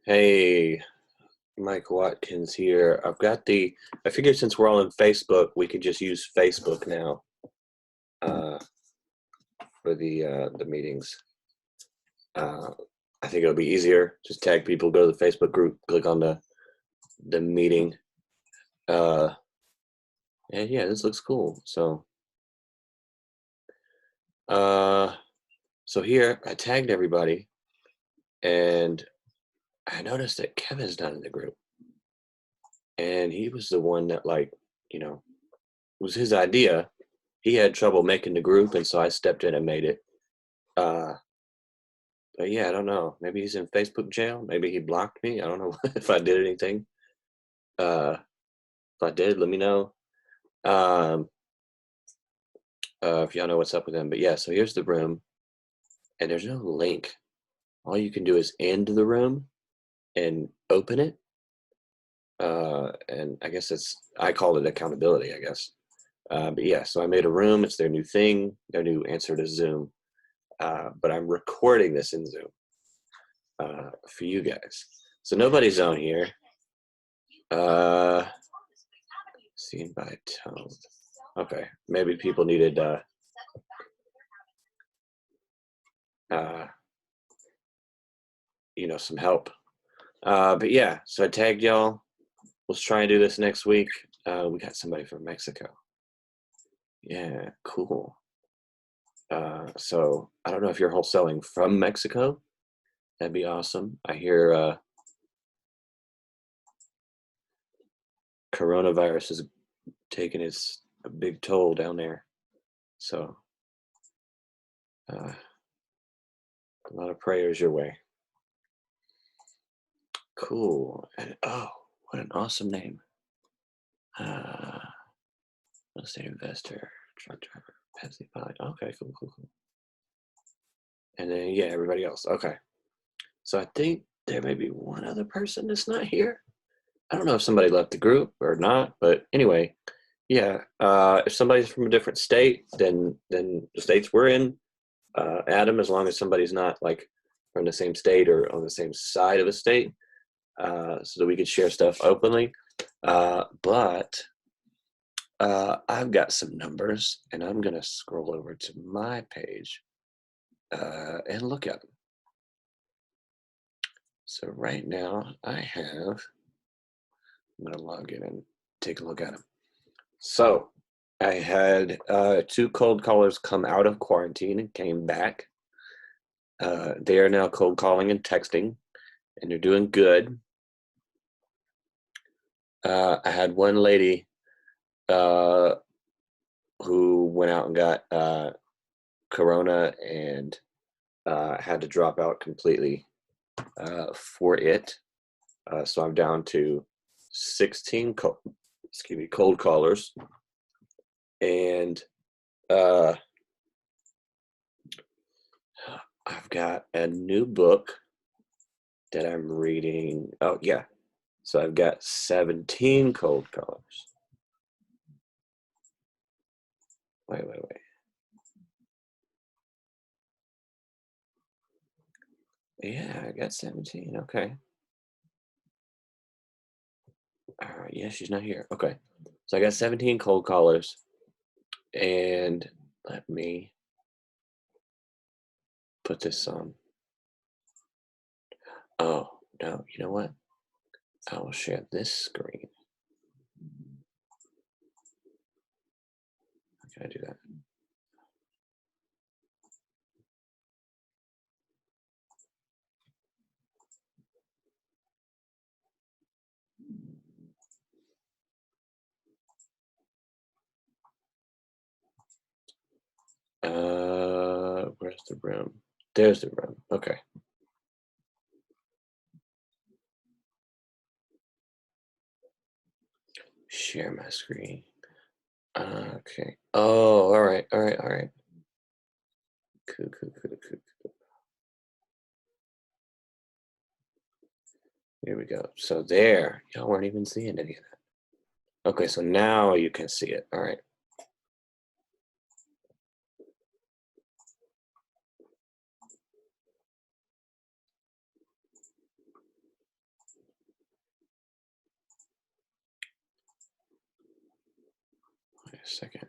Hey, Mike Watkins here. I figured since we're all on Facebook, we could just use Facebook now uh, for the meetings. Uh, I think it'll be easier. Just tag people, go to the Facebook group, click on the meeting. Uh, and yeah, this looks cool. Uh, so here I tagged everybody, and I noticed that Kevin's not in the group, and he was the one that it was his idea. He had trouble making the group, and so I stepped in and made it. Uh, but yeah, I don't know. Maybe he's in Facebook jail. Maybe he blocked me. I don't know if I did anything. Uh, if I did, let me know. Um, if y'all know what's up with him. But yeah, so here's the room, and there's no link. All you can do is end the room and open it. And I guess I call it accountability, I guess. But yeah, so I made a room. It's their new thing, their new answer to Zoom. But I'm recording this in Zoom for you guys. So nobody's on here. Seen by tone. Okay, maybe people needed uh, some help. But yeah, so I tagged y'all. Let's try and do this next week. We got somebody from Mexico. Yeah, cool. So I don't know if you're wholesaling from Mexico. That'd be awesome. I hear coronavirus is taking a big toll down there. So a lot of prayers your way. Cool. And oh, what an awesome name. Real estate investor, truck driver, Pepsi pilot. Okay, cool. And then yeah, everybody else. Okay. So I think there may be one other person that's not here. I don't know if somebody left the group or not, but anyway, yeah. If somebody's from a different state, then the states we're in, add them as long as somebody's not like from the same state or on the same side of a state, so that we could share stuff openly. But I've got some numbers, and I'm gonna scroll over to my page and look at them. So right now I'm gonna log in and take a look at them. So I had 2 cold callers come out of quarantine and came back. They are now cold calling and texting, and they're doing good. I had one lady uh, who went out and got corona and had to drop out completely for it. So I'm down to 16 cold callers, and I've got a new book that I'm reading. Oh yeah, so I've got 17 cold callers. Wait. Yeah, I got 17. Okay. All right. Yeah, she's not here. Okay. So I got 17 cold callers, and let me put this on. Oh no, you know what? I will share this screen. How can I do that? Where's the room? There's the room. Okay. Share my screen. Okay. Oh, all right. Cool. Here we go. So there, y'all weren't even seeing any of that. Okay, so now you can see it. All right. a second.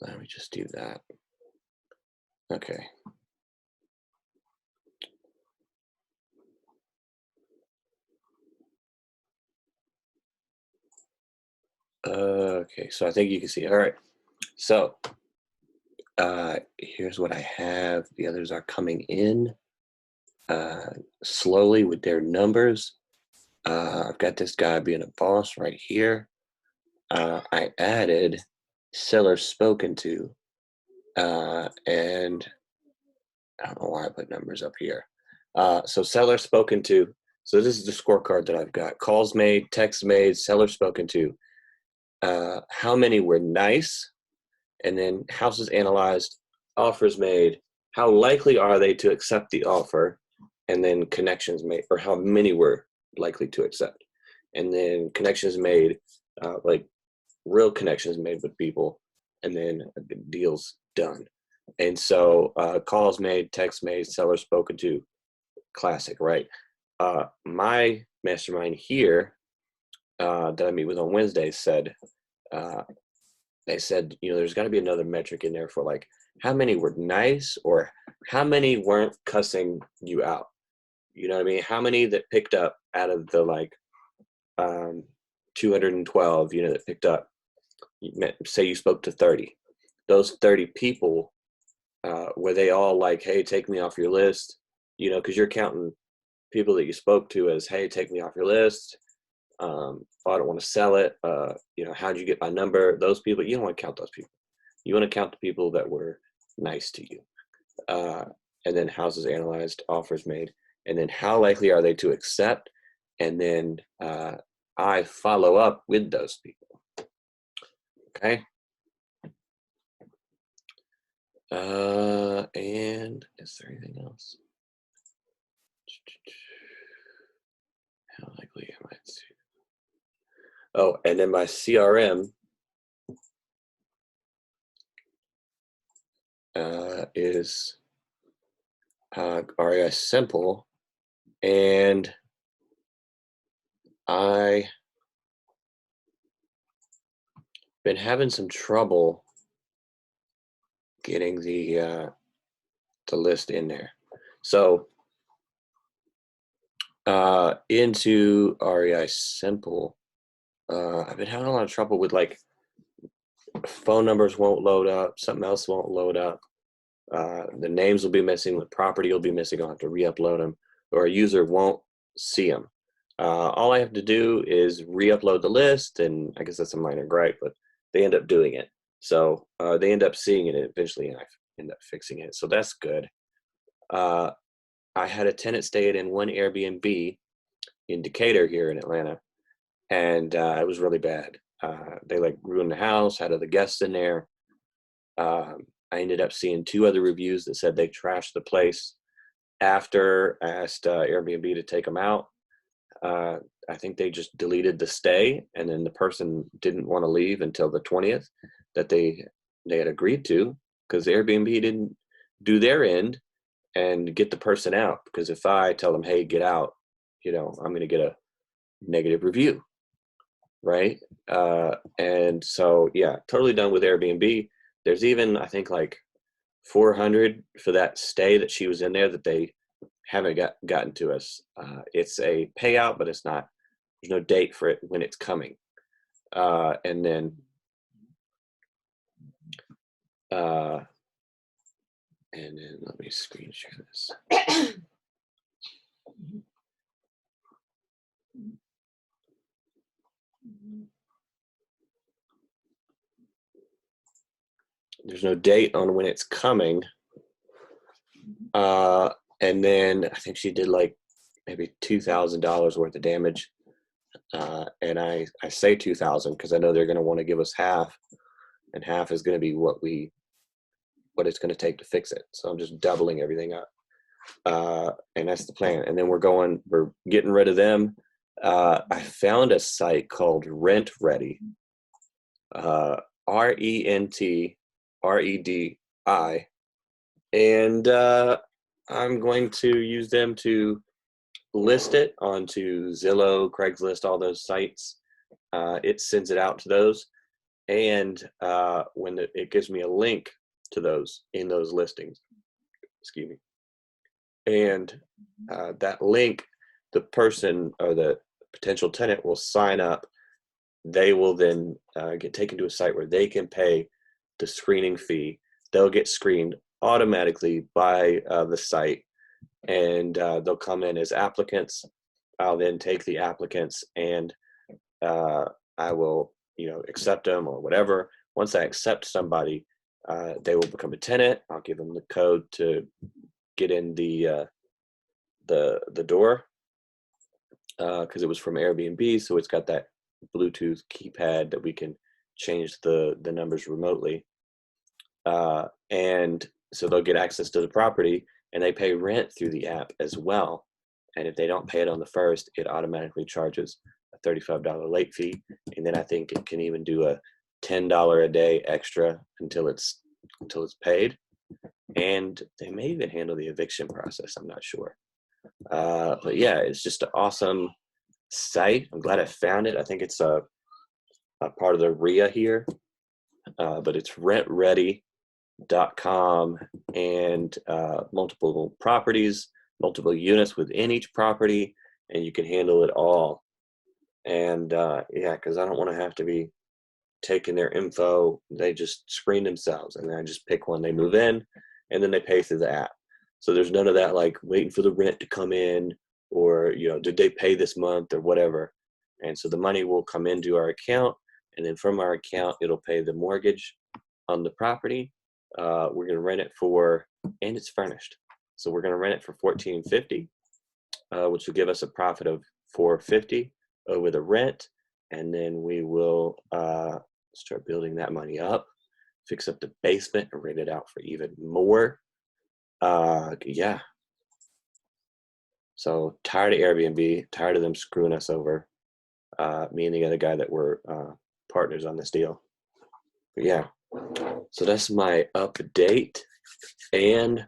Let me just do that. Okay. Okay, so I think you can see it. All right. So here's what I have. The others are coming in slowly with their numbers. I've got this guy being a boss right here. I added seller spoken to, and I don't know why I put numbers up here. So seller spoken to. So this is the scorecard that I've got. Calls made, texts made, seller spoken to. How many were nice? And then houses analyzed, offers made. How likely are they to accept the offer? And then connections made, or how many were likely to accept? And then connections made, like real connections made with people, and then deals done. And so calls made, texts made, sellers spoken to, classic, right? My mastermind here that I meet with on Wednesday said, they said, you know, there's got to be another metric in there for like how many were nice or how many weren't cussing you out. You know what I mean? How many that picked up out of the like 212, you know, that picked up, say you spoke to 30. Those 30 people, were they all like, hey, take me off your list? You know, because you're counting people that you spoke to as, hey, take me off your list. Oh, I don't want to sell it. You know, how'd you get my number? Those people, you don't want to count those people. You want to count the people that were nice to you. And then houses analyzed, offers made, and then how likely are they to accept? And then I follow up with those people. Okay. And is there anything else? How likely am I to? Oh, and then my CRM is REI Simple, and I been having some trouble getting the list in there. So into REI Simple, I've been having a lot of trouble with like phone numbers won't load up, something else won't load up. The names will be missing, the property will be missing. I'll have to re-upload them, or a user won't see them. All I have to do is re-upload the list, and I guess that's a minor gripe, but they end up doing it. So they end up seeing it eventually, and I end up fixing it. So that's good. I had a tenant staying in one Airbnb in Decatur here in Atlanta, and it was really bad. They like ruined the house, had other guests in there. I ended up seeing 2 other reviews that said they trashed the place. After I asked Airbnb to take them out, I think they just deleted the stay, and then the person didn't want to leave until the 20th that they had agreed to, because Airbnb didn't do their end and get the person out. Because if I tell them, hey, get out, you know, I'm going to get a negative review, right? And so, yeah, totally done with Airbnb. There's even, I think, like 400 for that stay that she was in there that they haven't gotten to us. It's a payout, but it's not. There's no date for it when it's coming. And then let me screen share this. There's no date on when it's coming. And then I think she did like maybe $2,000 worth of damage. And I say 2,000 because I know they're going to want to give us half, and half is going to be what it's going to take to fix it. So I'm just doubling everything up. And that's the plan. And then we're getting rid of them. I found a site called Rent Ready, RENTREDI, and I'm going to use them to list it onto Zillow, Craigslist, all those sites. it sends it out to those. And when it gives me a link to those in those listings, excuse me. And that link, the person or the potential tenant will sign up. They will then get taken to a site where they can pay the screening fee. They'll get screened automatically by the site, and they'll come in as applicants. I'll then take the applicants, and I will, accept them or whatever. Once I accept somebody, they will become a tenant. I'll give them the code to get in the door, because it was from Airbnb, so it's got that Bluetooth keypad that we can change the numbers remotely. And so they'll get access to the property, and they pay rent through the app as well. And if they don't pay it on the first, it automatically charges a $35 late fee. And then I think it can even do a $10 a day extra until it's paid. And they may even handle the eviction process. I'm not sure. But yeah, it's just an awesome site. I'm glad I found it. I think it's a part of the RIA here, but it's rentready.com, and multiple properties, multiple units within each property, and you can handle it all. And yeah, because I don't want to have to be taking their info. They just screen themselves, and then I just pick one. They move in, and then they pay through the app. So there's none of that like waiting for the rent to come in, or did they pay this month or whatever. And so the money will come into our account, and then from our account it'll pay the mortgage on the property. We're going to rent it for, and it's furnished, so we're going to rent it for $14.50, which will give us a profit of $4.50 over the rent. And then we will start building that money up, fix up the basement, and rent it out for even more. Yeah. So tired of Airbnb, tired of them screwing us over. Me and the other guy that were partners on this deal. But yeah, so that's my update. And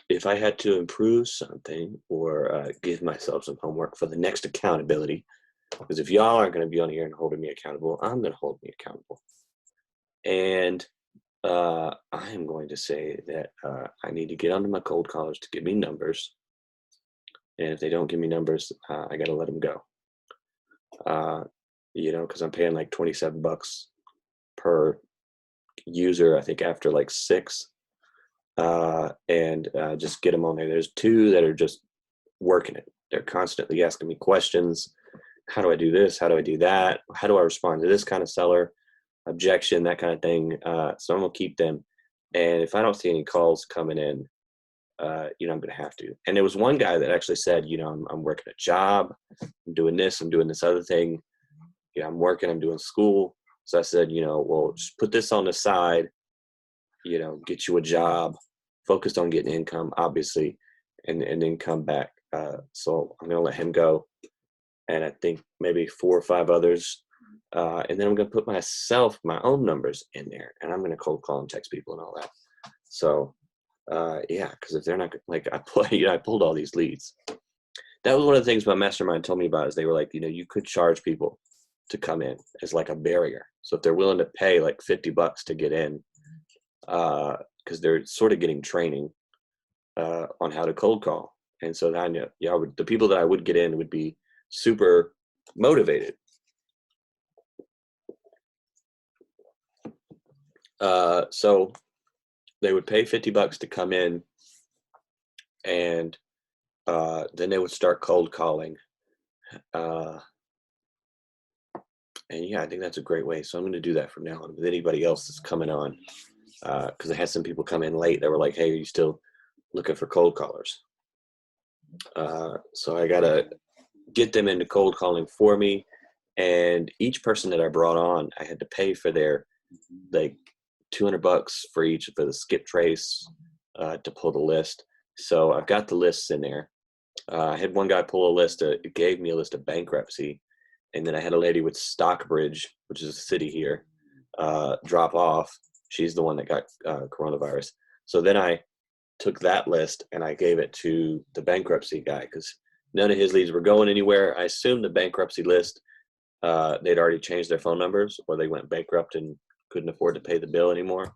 if I had to improve something or give myself some homework for the next accountability, because if y'all aren't going to be on here and holding me accountable, I'm going to hold me accountable. And I am going to say that I need to get onto my cold callers to give me numbers. And if they don't give me numbers, I got to let them go. Because I'm paying like $27 per user, I think, after like 6. And just get them on there. There's 2 that are just working it. They're constantly asking me questions. How do I do this? How do I do that? How do I respond to this kind of seller objection, that kind of thing? So I'm going to keep them. And if I don't see any calls coming in, I'm going to have to. And there was one guy that actually said, I'm working a job. I'm doing this. I'm doing this other thing. I'm working. I'm doing school. So I said, well, just put this on the side, get you a job, focused on getting income, obviously, and then come back. So I'm going to let him go. And I think maybe 4 or 5 others. And then I'm going to put my own numbers in there, and I'm going to cold call and text people and all that. So, yeah, because if they're not like I pulled all these leads. That was one of the things my mastermind told me about, is they were like, you could charge people to come in as like a barrier. So if they're willing to pay like $50 to get in, because they're sort of getting training on how to cold call. And so I know, the people that I would get in would be super motivated. So they would pay $50 to come in, and then they would start cold calling. And yeah, I think that's a great way. So I'm going to do that from now on with anybody else that's coming on. Because I had some people come in late that were like, hey, are you still looking for cold callers? So I got to get them into cold calling for me. And each person that I brought on, I had to pay for their like $200 for each for the skip trace to pull the list. So I've got the lists in there. I had one guy pull a list. It gave me a list of bankruptcy. And then I had a lady with Stockbridge, which is a city here, drop off. She's the one that got coronavirus. So then I took that list and I gave it to the bankruptcy guy because none of his leads were going anywhere. I assumed the bankruptcy list they'd already changed their phone numbers, or they went bankrupt and couldn't afford to pay the bill anymore,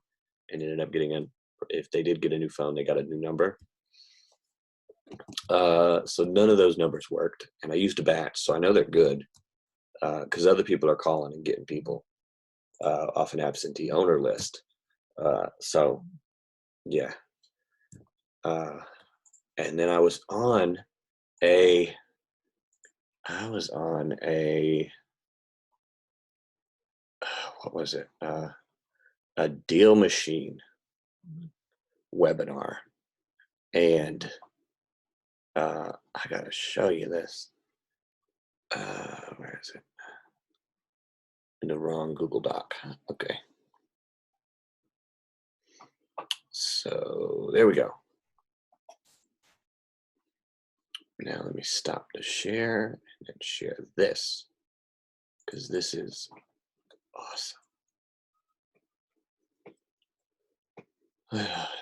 and ended up getting if they did get a new phone, they got a new number. So none of those numbers worked, and I used a batch, so I know they're good, because other people are calling and getting people off an absentee owner list. So yeah. And then I was on a what was it? A Deal Machine webinar, and I gotta show you this. Where is it? In the wrong Google Doc. Okay. So there we go. Now let me stop the share and share this, because this is awesome.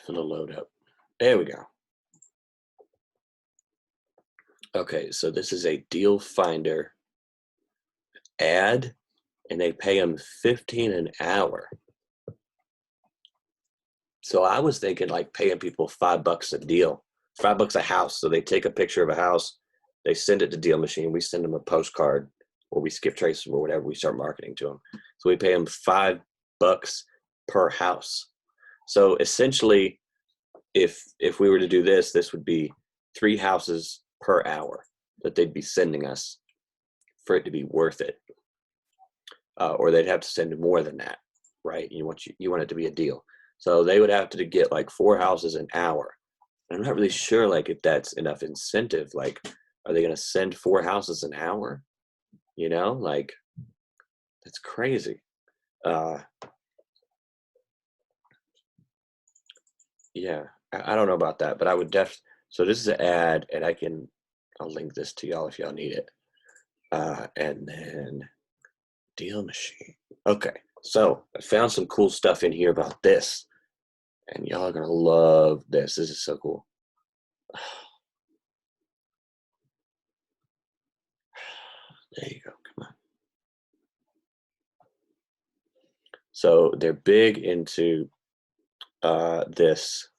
It'll load up. There we go. Okay, so this is a Deal Finder ad, and they pay them $15 an hour. So I was thinking like paying people $5 a deal, $5 a house. So they take a picture of a house, they send it to Deal Machine, we send them a postcard, or we skip traces or whatever, we start marketing to them. So we pay them $5 per house. So essentially, if we were to do this, this would be 3 houses per hour that they'd be sending us for it to be worth it. Or they'd have to send more than that, right? You want it to be a deal. So they would have to get like 4 houses an hour. I'm not really sure like if that's enough incentive. Like, are they going to send 4 houses an hour? You know, like that's crazy. Yeah, I don't know about that, but I would so this is an ad, and I'll link this to y'all if y'all need it. And then Deal Machine. Okay, so I found some cool stuff in here about this, and y'all are gonna love this. This is so cool. There you go. Come on. So they're big into this.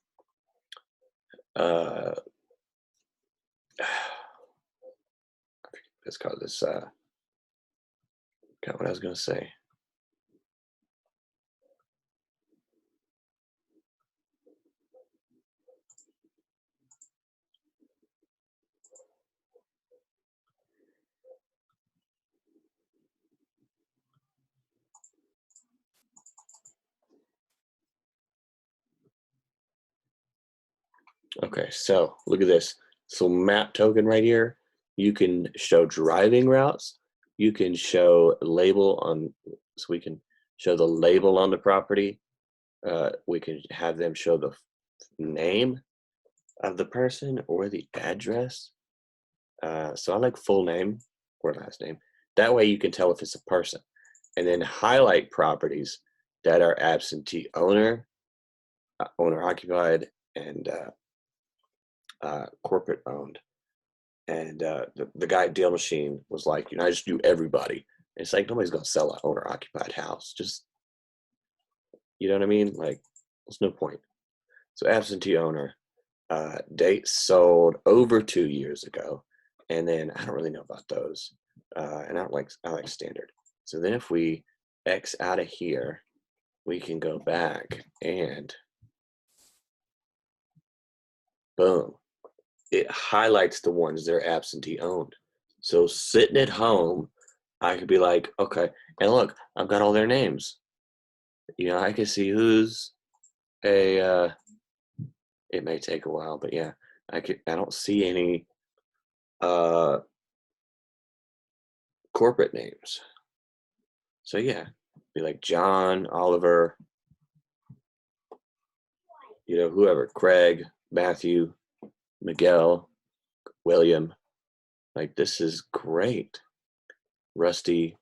Let's call this. Got what I was gonna say. Okay, so look at this. So map token right here, you can show driving routes. You can show label on, so we can show the label on the property. We can have them show the name of the person or the address. So I like full name or last name. That way you can tell if it's a person. And then highlight properties that are absentee owner, owner occupied, and corporate owned. And the guy at Deal Machine was like, I just do everybody. And it's like, nobody's gonna sell an owner occupied house. Just, you know what I mean? Like, there's no point. So absentee owner, date sold over 2 years ago. And then I don't really know about those. And I like standard. So then if we X out of here, we can go back and boom, it highlights the ones that are absentee owned. So sitting at home, I could be like, okay, and look, I've got all their names. You know, I can see who's a, it may take a while, but yeah, I don't see any corporate names. So yeah, be like John, Oliver, you know, whoever, Craig, Matthew, Miguel, William. Like, this is great. Rusty,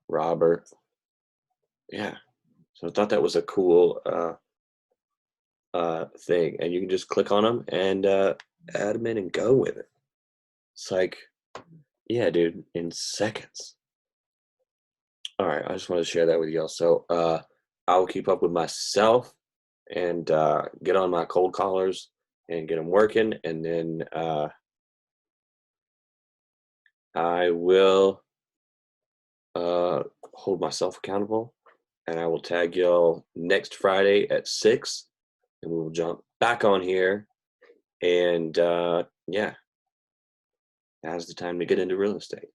Robert. Yeah. So I thought that was a cool thing. And you can just click on them and add them in and go with it. It's like, Yeah, dude, in seconds. All right, I just want to share that with y'all. So, I will keep up with myself and get on my cold callers and get them working, and then I will uh, hold myself accountable, and I will tag y'all next Friday at 6, and we will jump back on here. And yeah, now's the time to get into real estate.